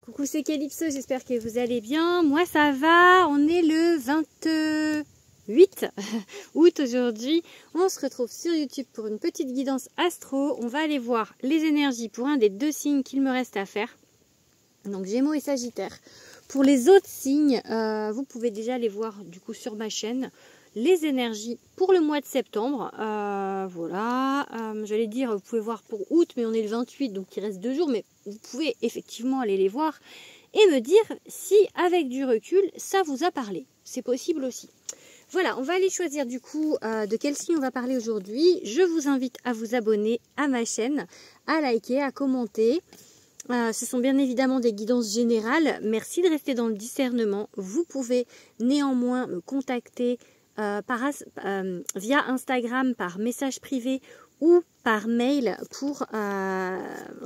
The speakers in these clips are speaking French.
Coucou, c'est Calypso, j'espère que vous allez bien. Moi ça va, on est le 28 août aujourd'hui. On se retrouve sur YouTube pour une petite guidance astro. On va aller voir les énergies pour un des deux signes qu'il me reste à faire. Donc Gémeaux et Sagittaire. Pour les autres signes, vous pouvez déjà les voir du coup sur ma chaîne. Les énergies pour le mois de septembre, voilà, j'allais dire, vous pouvez voir pour août, mais on est le 28, donc il reste 2 jours, mais vous pouvez effectivement aller les voir et me dire si, avec du recul, ça vous a parlé. C'est possible aussi. Voilà, on va aller choisir du coup de quel signe on va parler aujourd'hui. Je vous invite à vous abonner à ma chaîne, à liker, à commenter. Ce sont bien évidemment des guidances générales. Merci de rester dans le discernement. Vous pouvez néanmoins me contacter via Instagram, par message privé ou par mail pour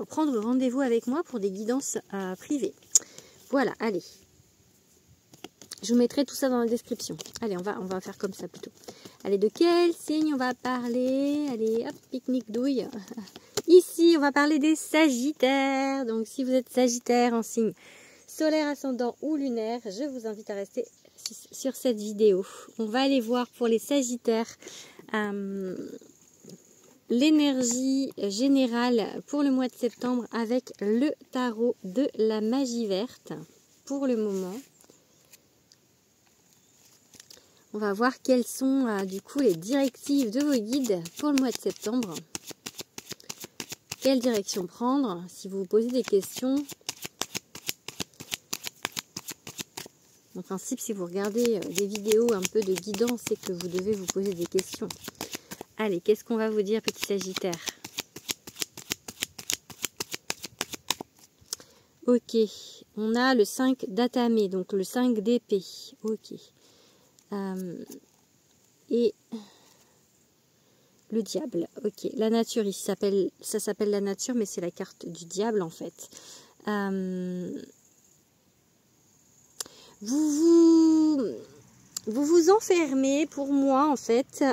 prendre rendez-vous avec moi pour des guidances privées. Voilà, allez. Je vous mettrai tout ça dans la description. Allez, on va faire comme ça plutôt. Allez, de quel signe on va parler? Allez, hop, pique-nique douille. Ici, on va parler des Sagittaires. Donc, si vous êtes Sagittaire en signe solaire, ascendant ou lunaire, je vous invite à rester sur cette vidéo. On va aller voir pour les Sagittaires l'énergie générale pour le mois de septembre avec le tarot de la magie verte. Pour le moment, on va voir quelles sont du coup les directives de vos guides pour le mois de septembre. Quelle direction prendre si vous vous posez des questions. En principe, si vous regardez des vidéos un peu de guidance, c'est que vous devez vous poser des questions. Allez, qu'est-ce qu'on va vous dire, petit Sagittaire? Ok, on a le 5 d'atamé, donc le 5 d'épée. Ok. Et le diable. Ok, la nature, ça s'appelle la nature, mais c'est la carte du diable, en fait. Vous vous enfermez, pour moi, en fait,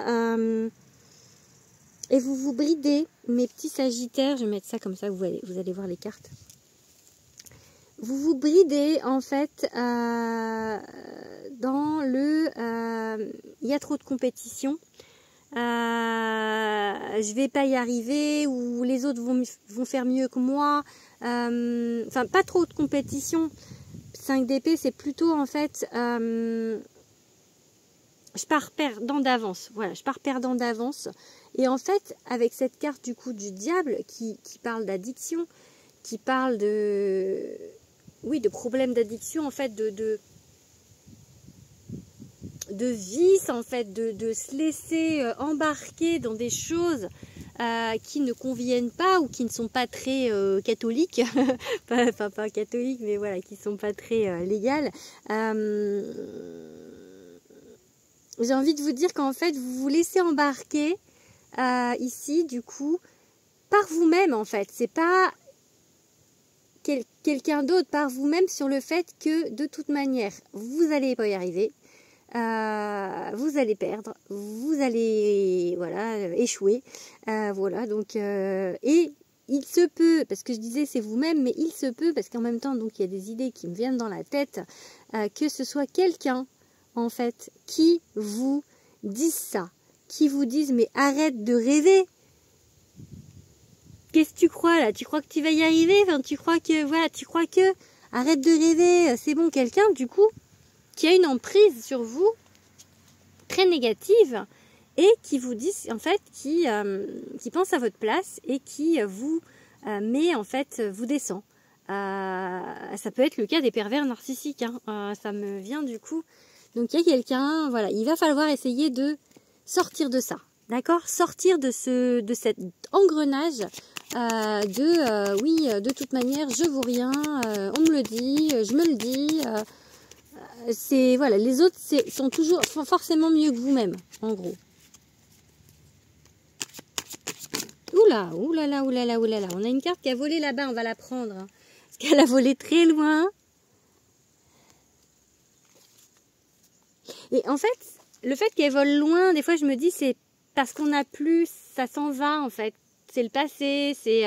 et vous vous bridez, mes petits Sagittaires. Je vais mettre ça comme ça, vous allez voir les cartes. Vous vous bridez, en fait, dans le... il y a trop de compétition. Je vais pas y arriver, ou les autres vont faire mieux que moi. Enfin, pas trop de compétition. 5 d'épée, c'est plutôt en fait, je pars perdant d'avance. Voilà, je pars perdant d'avance. Et en fait, avec cette carte du coup du diable qui parle d'addiction, qui parle de, oui, de problèmes d'addiction, en fait, de vice, en fait, de se laisser embarquer dans des choses qui ne conviennent pas ou qui ne sont pas très catholiques, pas catholiques, mais voilà, qui ne sont pas très légales. J'ai envie de vous dire qu'en fait, vous vous laissez embarquer ici, du coup, par vous-même, en fait. C'est pas quelqu'un d'autre, par vous-même, sur le fait que, de toute manière, vous n'allez pas y arriver. Vous allez perdre, vous allez échouer, voilà, donc et il se peut, parce que je disais c'est vous-même, mais il se peut, parce qu'en même temps donc il y a des idées qui me viennent dans la tête, que ce soit quelqu'un en fait qui vous dise ça, qui vous dise mais arrête de rêver. Qu'est-ce que tu crois là? Tu crois que tu vas y arriver? Enfin, tu crois que arrête de rêver, c'est bon. Quelqu'un du coup qui a une emprise sur vous très négative et qui vous dit en fait qui pense à votre place et qui vous met en fait vous descend. Ça peut être le cas des pervers narcissiques, hein. Ça me vient du coup. Donc il y a quelqu'un, voilà, il va falloir essayer de sortir de ça, d'accord, sortir de cet engrenage oui, de toute manière je vaux rien, on me le dit, je me le dis. C'est voilà, les autres sont toujours forcément mieux que vous-même, en gros. Oula, oulala, oulala, oulala. On a une carte qui a volé là-bas, on va la prendre. Hein, parce qu'elle a volé très loin. Et en fait, le fait qu'elle vole loin, des fois je me dis c'est parce qu'on n'a plus, ça s'en va en fait. C'est le passé, c'est...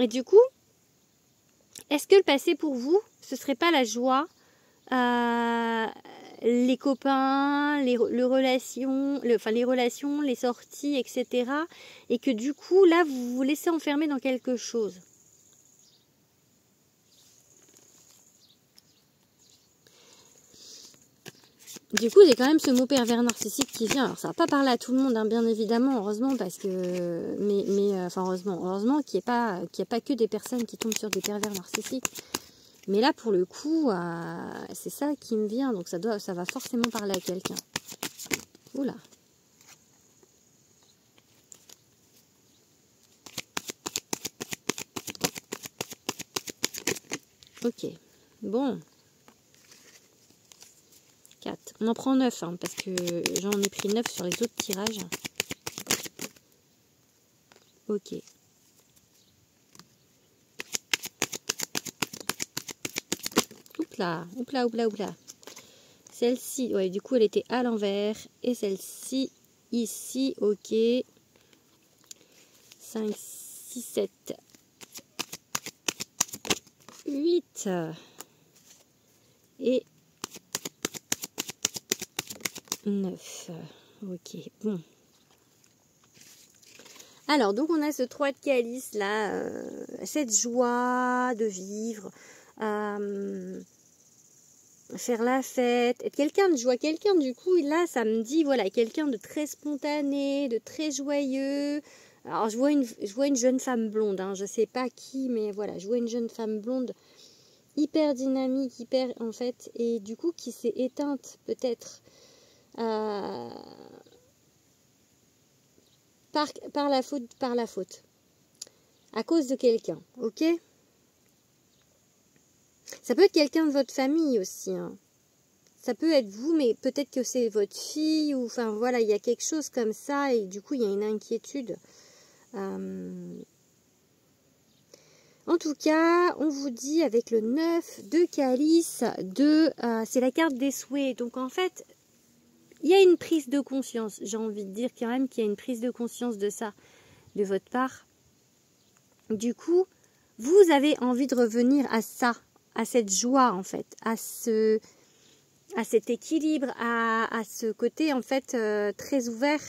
Et du coup, est-ce que le passé pour vous, ce serait pas la joie, les copains, les relations, les sorties, etc. Et que du coup, là, vous vous laissez enfermer dans quelque chose. Du coup, j'ai quand même ce mot pervers narcissique qui vient. Alors, ça va pas parler à tout le monde, hein, bien évidemment, heureusement, parce que, enfin, heureusement qu'il n'y a pas que des personnes qui tombent sur des pervers narcissiques. Mais là, pour le coup, c'est ça qui me vient, donc ça va forcément parler à quelqu'un. Oula. Ok. Bon. 4. On en prend 9, hein, parce que j'en ai pris 9 sur les autres tirages. Ok. Oupla, oupla, oupla, oupla. Celle-ci, ouais, du coup, elle était à l'envers. Et celle-ci, ici, ok. 5, 6, 7, 8. Et 9. Ok, bon. Alors, donc on a ce 3 de calice là, cette joie de vivre, faire la fête, être quelqu'un de joie, quelqu'un du coup, là ça me dit, voilà, quelqu'un de très spontané, de très joyeux. Alors je vois une jeune femme blonde, hein, je sais pas qui, mais voilà, je vois une jeune femme blonde hyper dynamique, hyper en fait, et du coup qui s'est éteinte peut-être par la faute, à cause de quelqu'un, ok? Ça peut être quelqu'un de votre famille aussi, hein. Ça peut être vous, mais peut-être que c'est votre fille, ou enfin voilà, il y a quelque chose comme ça, et du coup il y a une inquiétude. En tout cas, on vous dit avec le 9 de calice, c'est la carte des souhaits. Donc en fait, il y a une prise de conscience. J'ai envie de dire quand même qu'il y a une prise de conscience de ça, de votre part. Du coup, vous avez envie de revenir à ça, à cette joie en fait, à cet équilibre, à ce côté en fait très ouvert,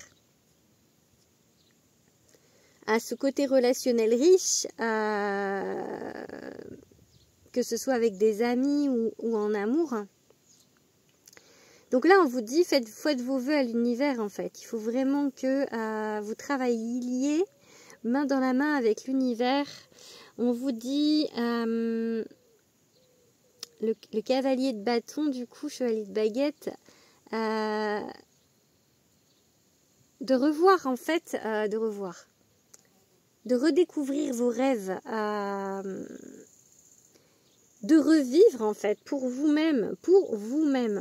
à ce côté relationnel riche, que ce soit avec des amis ou en amour. Donc là, on vous dit, faites vos vœux à l'univers, en fait. Il faut vraiment que vous travailliez main dans la main avec l'univers. On vous dit, le cavalier de bâton, du coup, chevalier de baguette, de revoir, en fait, de redécouvrir vos rêves, de revivre en fait pour vous-même,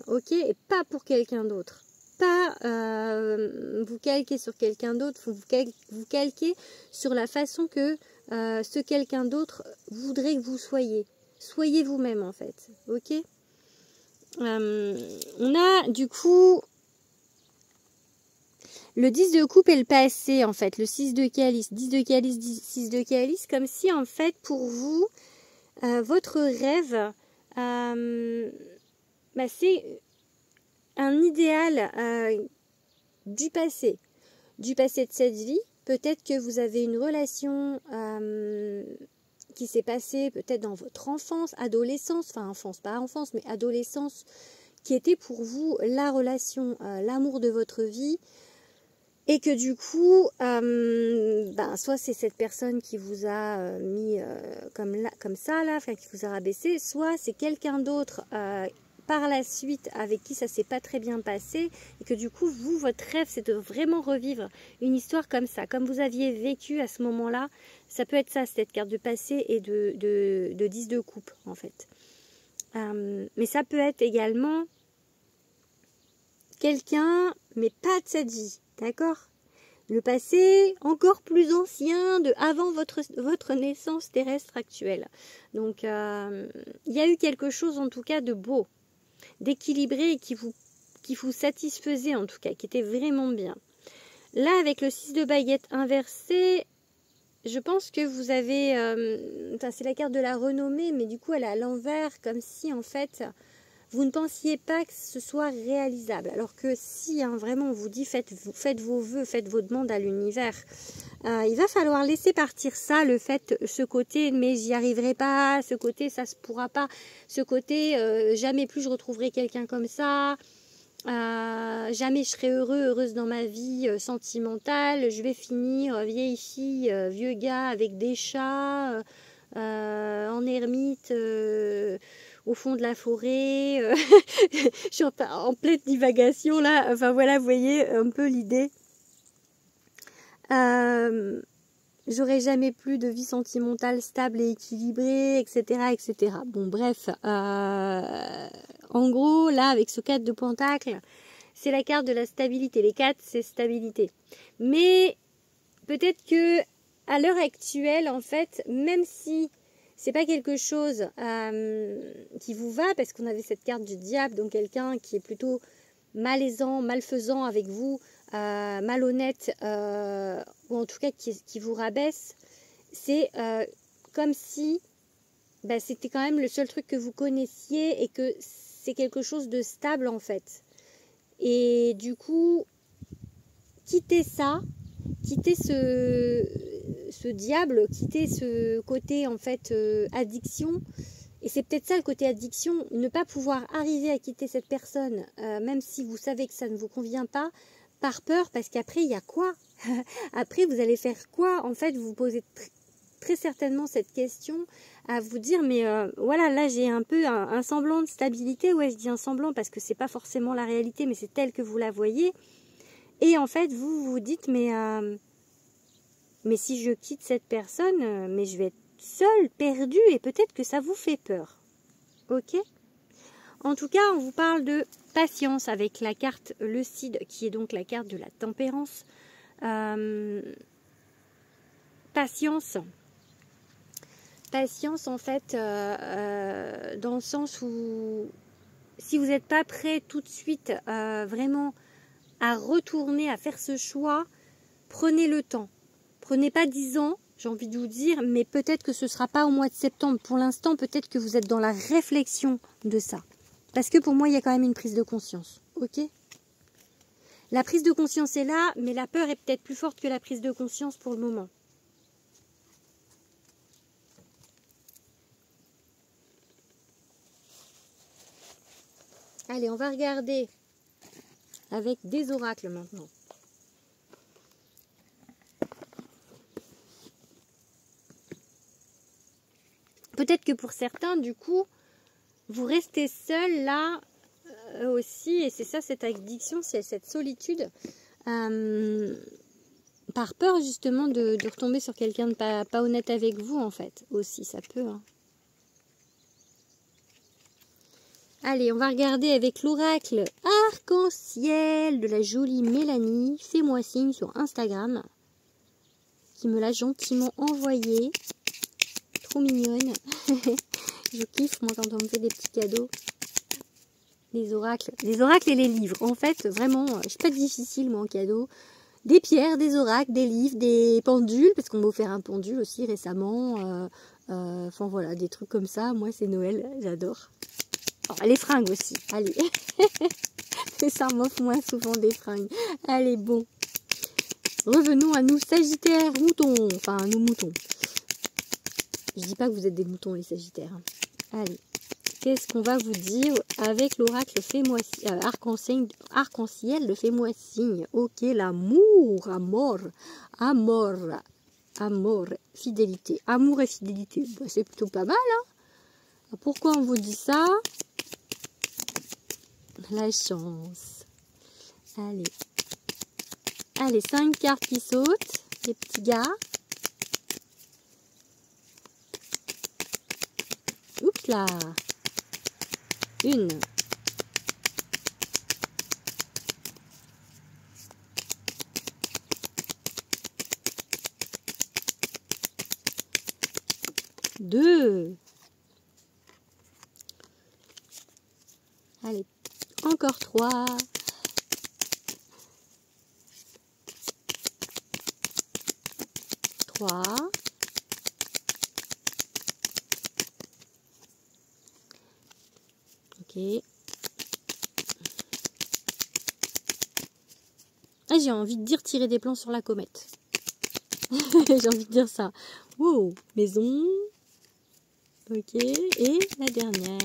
ok, et pas pour quelqu'un d'autre. Pas vous calquer sur quelqu'un d'autre, vous calquer sur la façon que ce quelqu'un d'autre voudrait que vous soyez. Soyez vous-même en fait, ok. On a du coup le 10 de coupe et le passé en fait, le 6 de calice, 10 de calice, 6 de calice, comme si en fait pour vous, votre rêve, c'est un idéal du passé de cette vie. Peut-être que vous avez une relation qui s'est passée peut-être dans votre enfance, adolescence, enfin enfance, pas enfance, mais adolescence, qui était pour vous la relation, l'amour de votre vie. Et que du coup, soit c'est cette personne qui vous a mis comme ça, là, enfin, qui vous a rabaissé, soit c'est quelqu'un d'autre par la suite avec qui ça s'est pas très bien passé, et que du coup, vous, votre rêve, c'est de vraiment revivre une histoire comme ça, comme vous aviez vécu à ce moment-là. Ça peut être ça, cette carte de passé et de 10 de coupe, en fait. Mais ça peut être également quelqu'un, mais pas de cette vie. D'accord? Le passé encore plus ancien de avant votre naissance terrestre actuelle. Donc, il y a eu quelque chose en tout cas de beau, d'équilibré et qui vous satisfaisait en tout cas, qui était vraiment bien. Là, avec le 6 de baguette inversé, je pense que vous avez... c'est la carte de la renommée, mais du coup, elle est à l'envers, comme si, en fait, vous ne pensiez pas que ce soit réalisable. Alors que si, hein, vraiment, on vous dit, faites vos vœux, faites vos demandes à l'univers. Il va falloir laisser partir ça, le fait, ce côté, mais j'y arriverai pas, ce côté, ça se pourra pas, ce côté, jamais plus je retrouverai quelqu'un comme ça. Jamais je serai heureuse dans ma vie sentimentale, je vais finir vieille fille, vieux gars avec des chats, en ermite, au fond de la forêt. Je suis en pleine divagation là, enfin voilà, vous voyez un peu l'idée. J'aurai jamais plus de vie sentimentale stable et équilibrée, etc. etc. Bon bref, en gros là avec ce 4 de Pentacle, c'est la carte de la stabilité. Les 4 c'est stabilité. Mais peut-être que à l'heure actuelle en fait, même si c'est pas quelque chose qui vous va, parce qu'on avait cette carte du diable, donc quelqu'un qui est plutôt malaisant, malfaisant avec vous, malhonnête, ou en tout cas qui vous rabaisse, c'est comme si c'était quand même le seul truc que vous connaissiez et que c'est quelque chose de stable en fait. Et du coup, quittez ça, quittez ce diable, quittez ce côté en fait addiction. Et c'est peut-être ça le côté addiction, ne pas pouvoir arriver à quitter cette personne, même si vous savez que ça ne vous convient pas, par peur, parce qu'après, il y a quoi? Après, vous allez faire quoi? En fait, vous vous posez très certainement cette question, à vous dire, mais voilà, là, j'ai un peu un semblant de stabilité. Ouais, je dis un semblant parce que c'est pas forcément la réalité, mais c'est tel que vous la voyez. Et en fait, vous vous dites, mais si je quitte cette personne, mais je vais être seule, perdue, et peut-être que ça vous fait peur. Ok? En tout cas, on vous parle de patience avec la carte le Cid, qui est donc la carte de la tempérance. Patience. Patience, en fait, dans le sens où si vous n'êtes pas prêt tout de suite vraiment à retourner, à faire ce choix, prenez le temps. Prenez pas 10 ans, j'ai envie de vous dire, mais peut-être que ce ne sera pas au mois de septembre. Pour l'instant, peut-être que vous êtes dans la réflexion de ça. Parce que pour moi, il y a quand même une prise de conscience. Ok ? La prise de conscience est là, mais la peur est peut-être plus forte que la prise de conscience pour le moment. Allez, on va regarder avec des oracles maintenant. Peut-être que pour certains, du coup, vous restez seul là aussi, et c'est ça cette addiction, c'est cette solitude, par peur justement de retomber sur quelqu'un de pas honnête avec vous en fait, aussi, ça peut. Hein. Allez, on va regarder avec l'oracle arc-en-ciel de la jolie Mélanie, fais-moi signe sur Instagram, qui me l'a gentiment envoyé. Trop mignonne. Je kiffe moi quand on me fait des petits cadeaux. Les oracles et les livres. En fait, vraiment, je suis pas difficile moi en cadeau. Des pierres, des oracles, des livres, des pendules, parce qu'on m'a offert un pendule aussi récemment. Enfin voilà, des trucs comme ça. Moi, c'est Noël, j'adore. Oh, les fringues aussi, allez. Mais ça m'offre moins souvent des fringues. Allez, bon. Revenons à nous, Sagittaires, moutons. Enfin, à nous, moutons. Je dis pas que vous êtes des moutons, les Sagittaires. Allez. Qu'est-ce qu'on va vous dire avec l'oracle arc-en-ciel de fais-moi signe? Ok, l'amour, amour, fidélité. Amour et fidélité, bah, c'est plutôt pas mal. Hein? Pourquoi on vous dit ça? La chance. Allez. Allez, 5 cartes qui sautent, les petits gars. Oups là. 1. 2. Allez, encore 3. choix. Ok. Ah, j'ai envie de dire tirer des plans sur la comète. J'ai envie de dire ça. Wow, maison. Ok, et la dernière.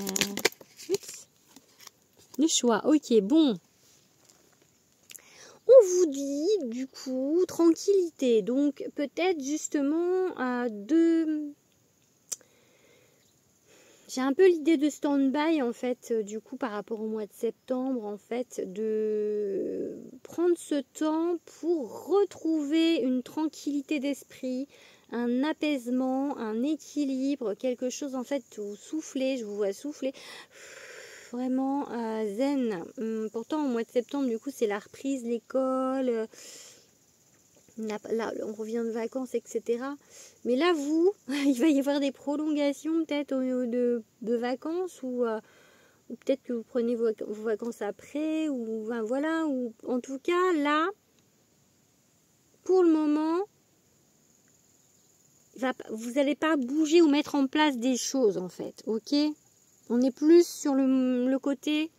Oups. Le choix, ok, bon. On vous dit, du coup, tranquillité. Donc, peut-être justement j'ai un peu l'idée de stand-by, en fait, du coup, par rapport au mois de septembre, en fait, de prendre ce temps pour retrouver une tranquillité d'esprit, un apaisement, un équilibre, quelque chose, en fait, où souffler, je vous vois souffler, vraiment zen. Pourtant, au mois de septembre, du coup, c'est la reprise, l'école, là, on revient de vacances, etc. Mais là, il va y avoir des prolongations peut-être de vacances ou peut-être que vous prenez vos vacances après ou ben, voilà. Ou en tout cas, là, pour le moment, vous n'allez pas bouger ou mettre en place des choses en fait, ok? On est plus sur le côté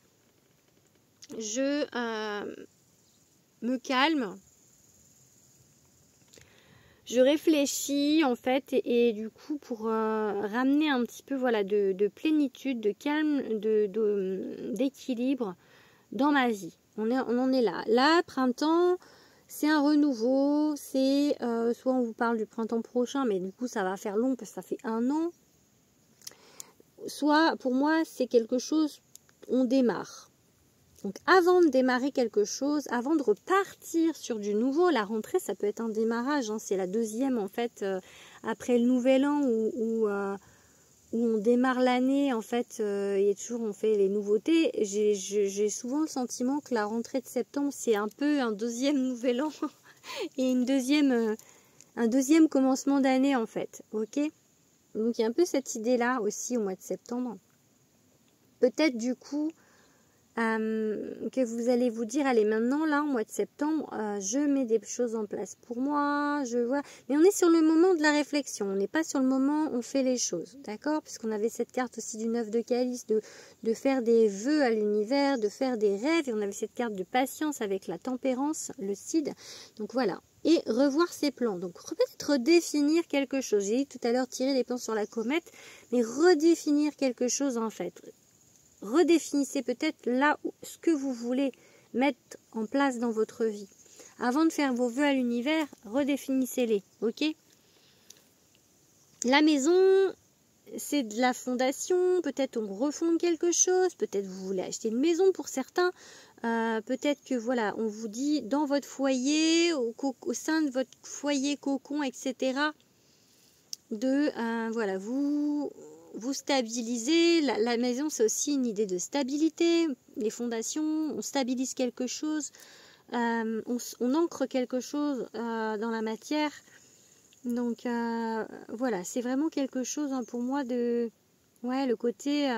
je me calme. Je réfléchis en fait et du coup pour ramener un petit peu voilà de plénitude, de calme, d'équilibre dans ma vie. On en est là. Là, printemps, c'est un renouveau. C'est soit on vous parle du printemps prochain, mais du coup ça va faire long parce que ça fait 1 an. Soit pour moi c'est quelque chose, on démarre. Donc avant de démarrer quelque chose, avant de repartir sur du nouveau, la rentrée ça peut être un démarrage, hein, c'est la deuxième en fait après le nouvel an où on démarre l'année en fait et toujours on fait les nouveautés. J'ai souvent le sentiment que la rentrée de septembre c'est un peu un deuxième nouvel an et un deuxième commencement d'année en fait, ok? Donc il y a un peu cette idée là aussi au mois de septembre. Peut-être du coup que vous allez vous dire, allez maintenant là au mois de septembre, je mets des choses en place pour moi, voilà. Mais on est sur le moment de la réflexion, on n'est pas sur le moment où on fait les choses, d'accord? Puisqu'on avait cette carte aussi du 9 de calice, de faire des vœux à l'univers, de faire des rêves, et on avait cette carte de patience avec la tempérance, le cid, donc voilà. Et revoir ses plans, donc peut-être redéfinir quelque chose, j'ai dit tout à l'heure tirer les plans sur la comète, mais redéfinir quelque chose en fait. Redéfinissez peut-être là ce que vous voulez mettre en place dans votre vie. Avant de faire vos vœux à l'univers, redéfinissez-les, ok? La maison, c'est de la fondation, peut-être on refonde quelque chose, peut-être vous voulez acheter une maison pour certains, peut-être que voilà, on vous dit dans votre foyer, au sein de votre foyer cocon, etc., voilà, vous stabilisez. La maison, c'est aussi une idée de stabilité. Les fondations, on stabilise quelque chose, on ancre quelque chose dans la matière. Donc voilà, c'est vraiment quelque chose hein, pour moi de, ouais, le côté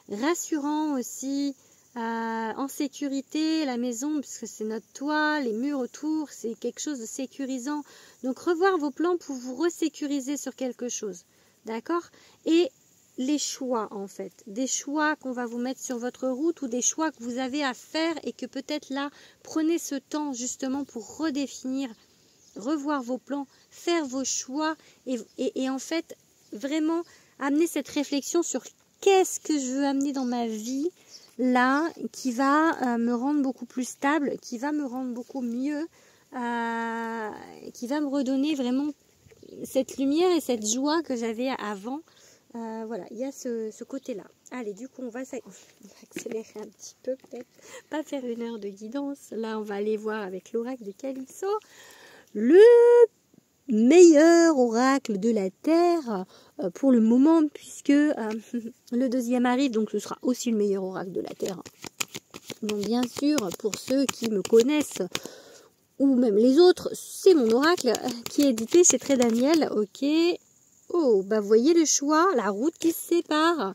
rassurant aussi, en sécurité, la maison, puisque c'est notre toit, les murs autour, c'est quelque chose de sécurisant. Donc revoir vos plans pour vous resécuriser sur quelque chose, d'accord? Et les choix en fait, des choix qu'on va vous mettre sur votre route ou des choix que vous avez à faire et que peut-être là, prenez ce temps justement pour redéfinir, revoir vos plans, faire vos choix et en fait vraiment amener cette réflexion sur qu'est-ce que je veux amener dans ma vie là qui va me rendre beaucoup plus stable, qui va me rendre beaucoup mieux, qui va me redonner vraiment cette lumière et cette joie que j'avais avant. Voilà, il y a ce côté-là. Allez, du coup, on va accélérer un petit peu, peut-être. Pas faire 1 heure de guidance. Là, on va aller voir avec l'oracle de Calypso. Le meilleur oracle de la Terre pour le moment, puisque le deuxième arrive, donc ce sera aussi le meilleur oracle de la Terre. Donc, bien sûr, pour ceux qui me connaissent, ou même les autres, c'est mon oracle qui est édité chez Très Daniel. Ok. Oh, bah vous voyez le choix, la route qui se sépare.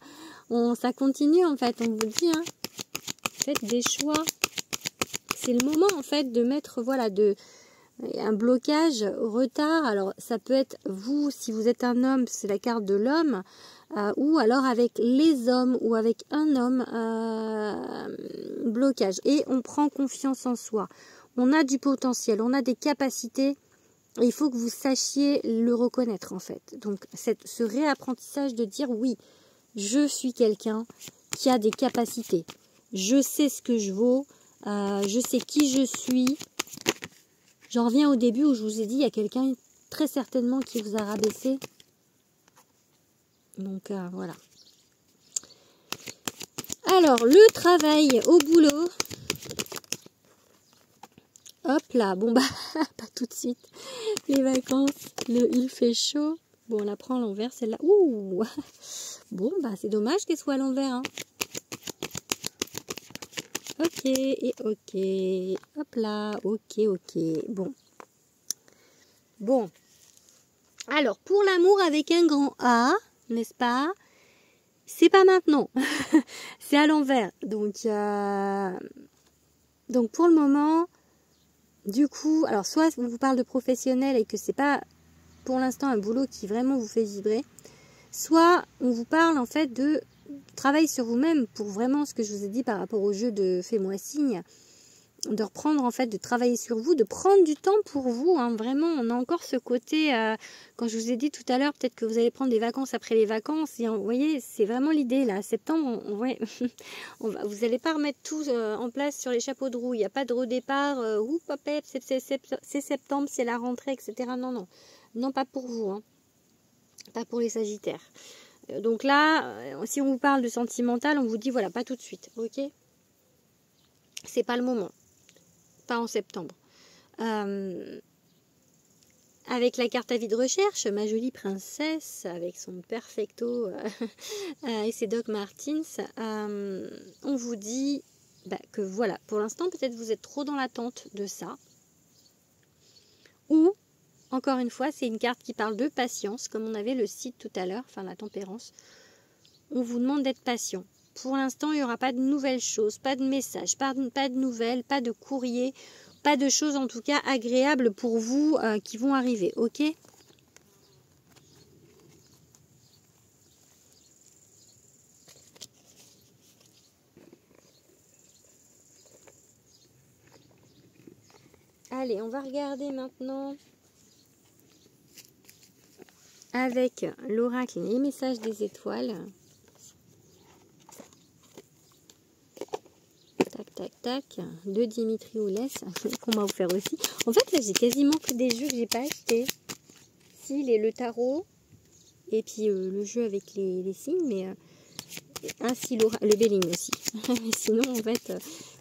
Ça continue en fait, on vous dit. Hein. Faites des choix. C'est le moment en fait de mettre, voilà, un blocage, retard. Alors ça peut être vous, si vous êtes un homme, c'est la carte de l'homme, ou alors avec les hommes ou avec un homme, blocage. Et on prend confiance en soi. On a du potentiel, on a des capacités. Et il faut que vous sachiez le reconnaître en fait. Donc ce réapprentissage de dire oui, je suis quelqu'un qui a des capacités. Je sais ce que je vaux, je sais qui je suis. J'en reviens au début où je vous ai dit, il y a quelqu'un très certainement qui vous a rabaissé. Donc voilà. Alors, le travail au boulot. Hop là, bon bah, pas tout de suite. Les vacances, il fait chaud. Bon, on la prend à l'envers, celle-là. Ouh. Bon, bah c'est dommage qu'elle soit à l'envers. Hein. Ok, et ok. Hop là, ok, ok. Bon. Bon. Alors, pour l'amour avec un grand A, n'est-ce pas? C'est pas maintenant. C'est à l'envers. Donc pour le moment, du coup, alors soit on vous parle de professionnel et que c'est pas pour l'instant un boulot qui vraiment vous fait vibrer, soit on vous parle en fait de travail sur vous-même pour vraiment ce que je vous ai dit par rapport au jeu de Fais-moi signe, de reprendre en fait, de travailler sur vous, de prendre du temps pour vous, hein, vraiment, on a encore ce côté, quand je vous ai dit tout à l'heure, peut-être que vous allez prendre des vacances après les vacances, et vous voyez, c'est vraiment l'idée là, septembre, vous n'allez pas remettre tout en place sur les chapeaux de roue, il n'y a pas de redépart, c'est septembre, c'est la rentrée, etc. Non, non, non, pas pour vous, hein. Pas pour les sagittaires. Donc là, si on vous parle de sentimental, on vous dit voilà, pas tout de suite, ok? C'est pas le moment. Pas en septembre. Avec la carte avis de recherche, ma jolie princesse, avec son perfecto et ses Doc Martens, on vous dit que voilà, pour l'instant, peut-être vous êtes trop dans l'attente de ça. Ou, encore une fois, c'est une carte qui parle de patience, comme on avait le site tout à l'heure, enfin la tempérance. On vous demande d'être patient. Pour l'instant, il n'y aura pas de nouvelles choses, pas de messages, pas de nouvelles, pas de courrier, pas de choses en tout cas agréables pour vous qui vont arriver, ok? Allez, on va regarder maintenant avec l'oracle et les messages des étoiles. Tac, tac, tac. De Dimitri Oulès, qu'on m'a offert aussi. En fait, là, j'ai quasiment que des jeux que j'ai pas achetés. Si, le tarot, et puis le jeu avec les signes, mais... si, le Belling aussi. Mais sinon, en fait,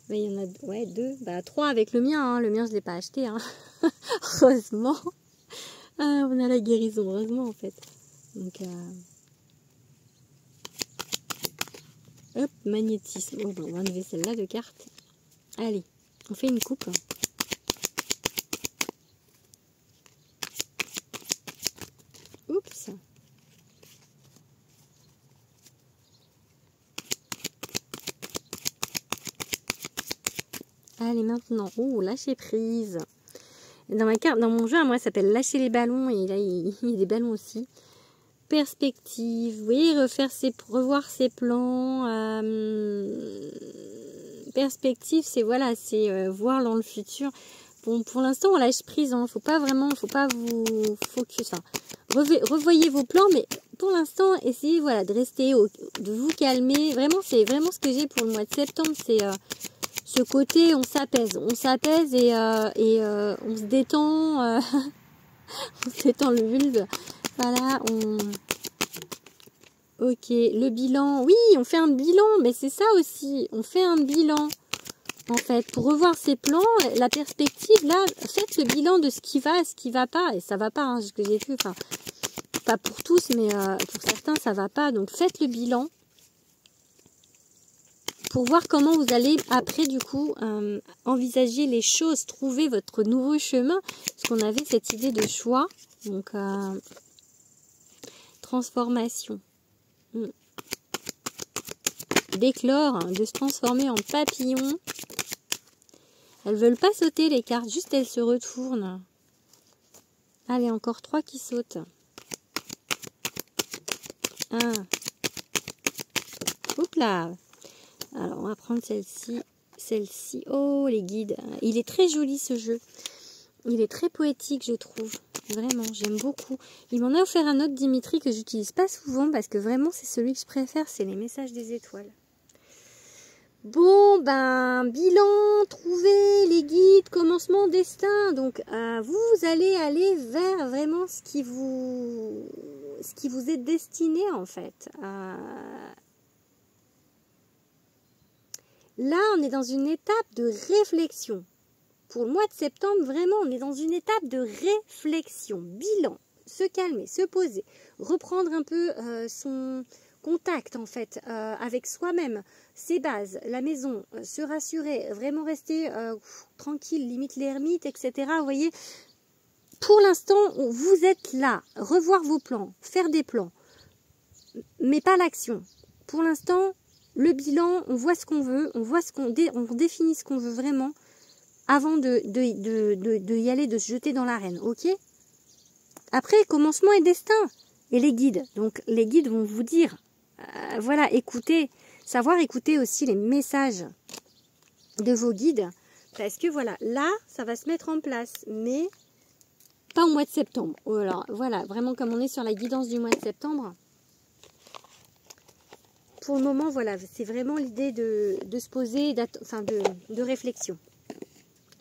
il y en a 2, 3 avec le mien. Hein. Le mien, je ne l'ai pas acheté. Hein. Heureusement. On a la guérison, heureusement, en fait. Donc, hop, magnétisme. Oh, on va enlever celle-là de carte. Allez, on fait une coupe. Oups. Allez, maintenant, lâcher prise. Dans ma carte, dans mon jeu, moi, ça s'appelle lâcher les ballons, et là, il y a des ballons aussi. Perspective, vous voyez, revoir ses plans. Perspective, c'est voilà, c'est voir dans le futur. Bon, pour l'instant, on lâche prise, hein. Faut pas vous focus. Hein. Revoyez vos plans, mais pour l'instant, essayez voilà, de rester, de vous calmer. Vraiment, c'est vraiment ce que j'ai pour le mois de septembre, c'est ce côté, on s'apaise et on se détend, on se détend le vulve. Voilà, ok, le bilan, oui, on fait un bilan, mais c'est ça aussi, on fait un bilan. En fait, pour revoir ses plans, la perspective, là, faites le bilan de ce qui va pas, et ça va pas, hein, ce que j'ai vu, enfin, pas pour tous, mais pour certains, ça va pas, donc faites le bilan pour voir comment vous allez, après, du coup, envisager les choses, trouver votre nouveau chemin, parce qu'on avait cette idée de choix, donc, transformation. D'éclore, de se transformer en papillon. Elles veulent pas sauter les cartes, juste elles se retournent. Allez, encore 3 qui sautent. 1. Oups là. Alors, on va prendre celle-ci. Celle-ci. Oh, les guides. Il est très joli ce jeu. Il est très poétique, je trouve. Vraiment, j'aime beaucoup. Il m'en a offert un autre, Dimitri, que j'utilise pas souvent parce que vraiment, c'est celui que je préfère, c'est les messages des étoiles. Bon, ben, bilan, trouver les guides, commencement, destin. Donc, vous allez aller vers vraiment ce qui vous est destiné, en fait. Là, on est dans une étape de réflexion. Pour le mois de septembre, vraiment, on est dans une étape de réflexion, bilan, se calmer, se poser, reprendre un peu son contact, en fait, avec soi-même, ses bases, la maison, se rassurer, vraiment rester tranquille, limite l'ermite, etc. Vous voyez, pour l'instant, vous êtes là, revoir vos plans, faire des plans, mais pas l'action. Pour l'instant, le bilan, on voit ce qu'on veut, on définit ce qu'on veut vraiment, avant de y aller, de se jeter dans l'arène, ok? Après, commencement et destin. Et les guides. Donc, les guides vont vous dire, voilà, écoutez, savoir écouter aussi les messages de vos guides. Parce que, voilà, là, ça va se mettre en place. Mais, pas au mois de septembre. Alors, voilà, vraiment comme on est sur la guidance du mois de septembre. Pour le moment, voilà, c'est vraiment l'idée de se poser, de réflexion.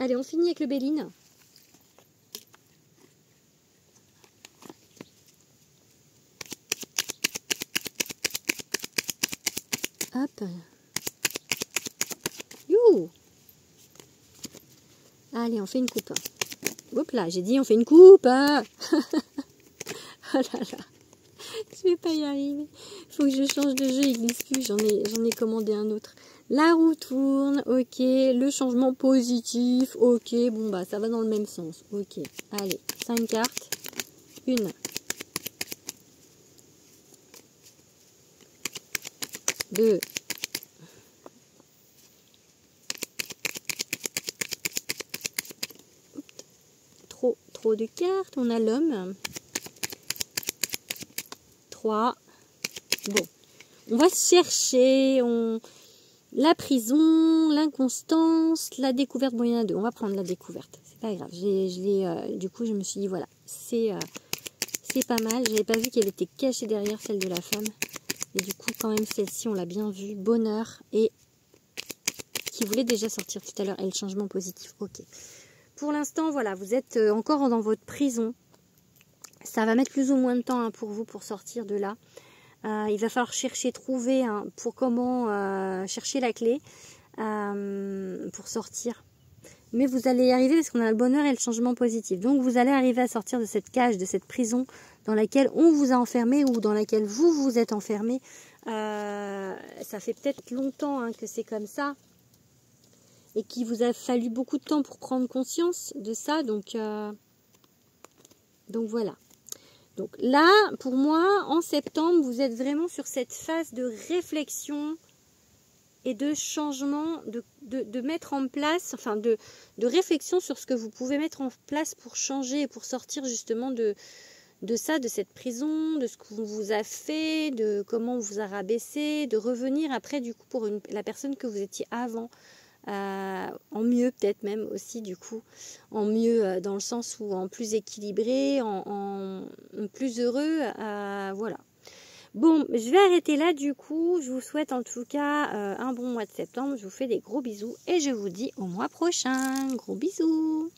Allez, on finit avec le Béline. Hop. You. Allez, on fait une coupe. Hop là, j'ai dit on fait une coupe. Oh là là. Je vais pas y arriver. Faut que je change de jeu, il glisse plus. J'en ai commandé un autre. La roue tourne, ok. Le changement positif, ok. Bon, bah, ça va dans le même sens. Ok. Allez, 5 cartes. 1. 2. Trop de cartes. On a l'homme. 3. Bon. On va chercher. La prison, l'inconstance, la découverte. Bon, il y en a 2. On va prendre la découverte. C'est pas grave. Du coup, je me suis dit, voilà, c'est pas mal. Je n'avais pas vu qu'elle était cachée derrière celle de la femme. Et du coup, quand même, celle-ci, on l'a bien vue. Bonheur et qui voulait déjà sortir tout à l'heure. Et le changement positif. Ok. Pour l'instant, voilà, vous êtes encore dans votre prison. Ça va mettre plus ou moins de temps pour vous pour sortir de là. Il va falloir trouver pour comment chercher la clé pour sortir. Mais vous allez y arriver parce qu'on a le bonheur et le changement positif. Donc vous allez arriver à sortir de cette cage, de cette prison dans laquelle on vous a enfermé ou dans laquelle vous vous êtes enfermé. Ça fait peut-être longtemps que c'est comme ça et qu'il vous a fallu beaucoup de temps pour prendre conscience de ça. Donc voilà. Donc là, pour moi, en septembre, vous êtes vraiment sur cette phase de réflexion et de changement, de mettre en place, enfin de réflexion sur ce que vous pouvez mettre en place pour changer et pour sortir justement de ça, de cette prison, de ce qu'on vous a fait, de comment on vous a rabaissé, de revenir après du coup pour la personne que vous étiez avant. En mieux peut-être même aussi du coup, en mieux dans le sens où en plus équilibré, en plus heureux, voilà. Bon, je vais arrêter là du coup, je vous souhaite en tout cas un bon mois de septembre, je vous fais des gros bisous et je vous dis au mois prochain, gros bisous.